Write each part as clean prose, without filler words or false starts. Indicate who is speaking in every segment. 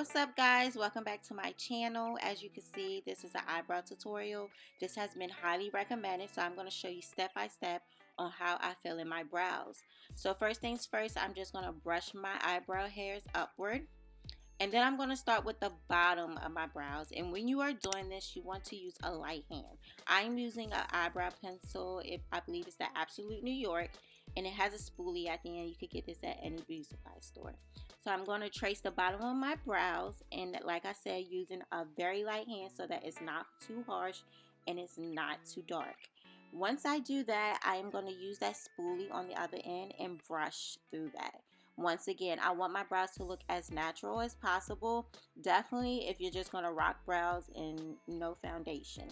Speaker 1: What's up guys, welcome back to my channel. As you can see, this is an eyebrow tutorial. This has been highly recommended, so I'm going to show you step by step on how I fill in my brows. So first things first, I'm just going to brush my eyebrow hairs upward, and then I'm going to start with the bottom of my brows. And when you are doing this, you want to use a light hand. I'm using an eyebrow pencil. I believe it's the Absolute New York, and it has a spoolie at the end. You could get this at any beauty supply store. So I'm going to trace the bottom of my brows, and like I said, using a very light hand so that it's not too harsh and it's not too dark. Once I do that, I am going to use that spoolie on the other end and brush through that. Once again, I want my brows to look as natural as possible. Definitely if you're just going to rock brows and no foundation.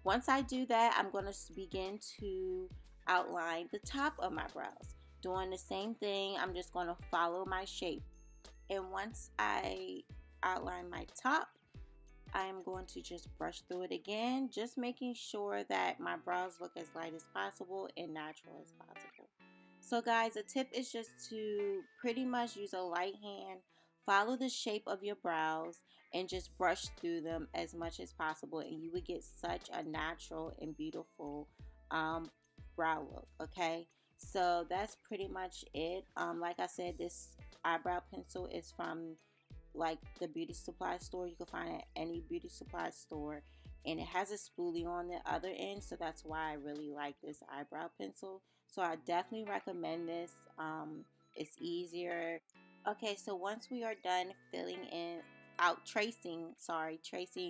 Speaker 1: Once I do that, I'm going to begin to outline the top of my brows. Doing the same thing, I'm just going to follow my shape. And once I outline my top, I am going to just brush through it again, just making sure that my brows look as light as possible and natural as possible. So guys, a tip is just to pretty much use a light hand, follow the shape of your brows, and just brush through them as much as possible, and you would get such a natural and beautiful brow look, okay? So that's pretty much it. Like I said, this eyebrow pencil is from like the beauty supply store. You can find it at any beauty supply store, and it has a spoolie on the other end, so that's why I really like this eyebrow pencil. So I definitely recommend this. It's easier. Okay, so once we are done filling in tracing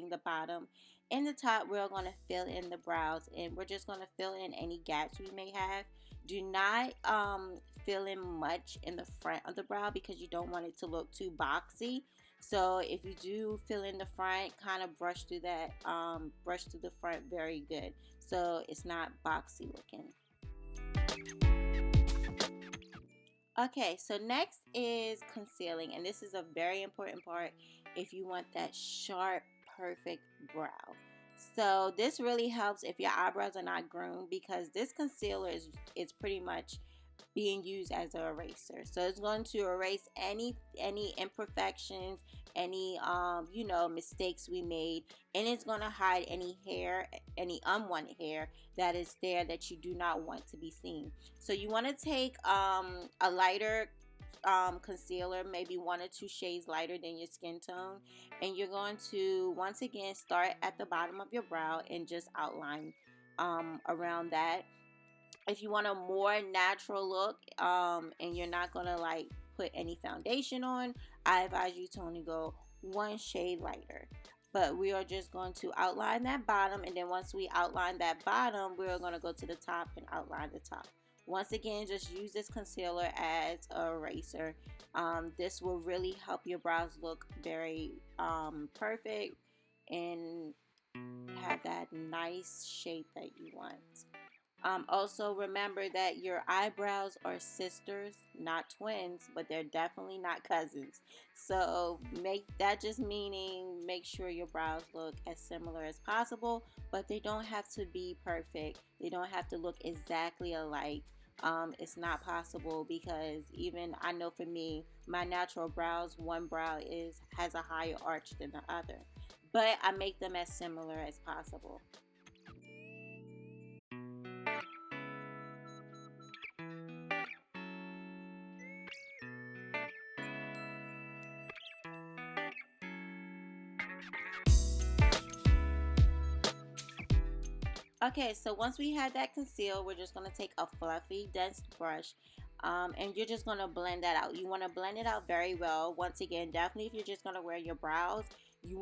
Speaker 1: the bottom and the top, we're going to fill in the brows, and we're just going to fill in any gaps we may have. Do not fill in much in the front of the brow because you don't want it to look too boxy. So if you do fill in the front, kind of brush through that, brush through the front very good, so it's not boxy looking. Okay, so next is concealing, and this is a very important part if you want that sharp, perfect brow. So this really helps if your eyebrows are not groomed, because this concealer is pretty much being used as an eraser. So it's going to erase any imperfections, any mistakes we made, and it's going to hide any hair, any unwanted hair that is there that you do not want to be seen. So you want to take a lighter concealer, maybe 1 or 2 shades lighter than your skin tone, and you're going to once again start at the bottom of your brow and just outline around that. If you want a more natural look and you're not going to like put any foundation on, I advise you to only go 1 shade lighter. But we are just going to outline that bottom, and then once we outline that bottom, we're going to go to the top and outline the top. Once again, just use this concealer as an eraser. This will really help your brows look very perfect and have that nice shape that you want. Also remember that your eyebrows are sisters, not twins, but they're definitely not cousins. So make sure your brows look as similar as possible, but they don't have to be perfect. They don't have to look exactly alike. It's not possible, because even I know for me, my natural brows, one brow has a higher arch than the other, but I make them as similar as possible. Okay, so once we have that concealed, we're just going to take a fluffy, dense brush, and you're just going to blend that out. You want to blend it out very well. Once again, definitely if you're just going to wear your brows, you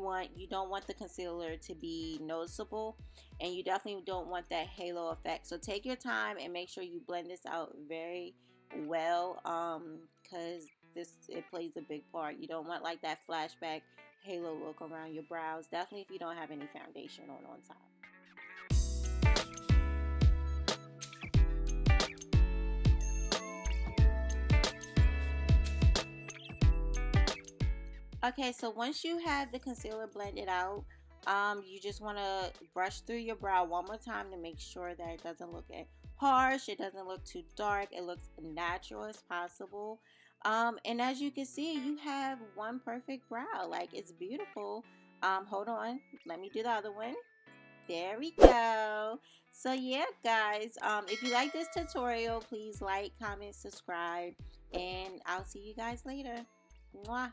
Speaker 1: don't want the concealer to be noticeable, and you definitely don't want that halo effect. So take your time and make sure you blend this out very well, because it plays a big part. You don't want like that flashback halo look around your brows, definitely if you don't have any foundation on top. Okay, so once you have the concealer blended out, you just want to brush through your brow one more time to make sure that it doesn't look harsh, it doesn't look too dark, it looks natural as possible. And as you can see, you have one perfect brow. Like, it's beautiful. Hold on, let me do the other one. There we go. So yeah, guys, if you like this tutorial, please like, comment, subscribe, and I'll see you guys later. Mwah.